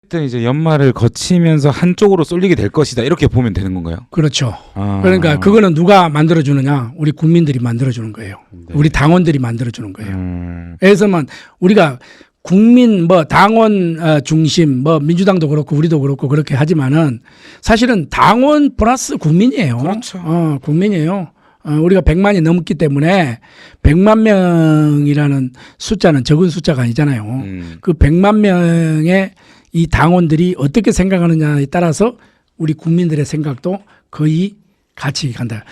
어쨌든 이제 연말을 거치면서 한쪽으로 쏠리게 될 것이다 이렇게 보면 되는 건가요? 그렇죠. 아. 그러니까 그거는 누가 만들어주느냐? 우리 국민들이 만들어주는 거예요. 우리 당원들이 만들어주는 거예요. 그래서만 우리가 국민 뭐 당원 중심 뭐 민주당도 그렇고 우리도 그렇고 그렇게 하지만은 사실은 당원 플러스 국민이에요. 그렇죠. 국민이에요. 우리가 100만이 넘기 때문에 100만 명이라는 숫자는 적은 숫자가 아니잖아요. 그 100만 명의 이 당원들이 어떻게 생각하느냐에 따라서 우리 국민들의 생각도 거의 같이 간다.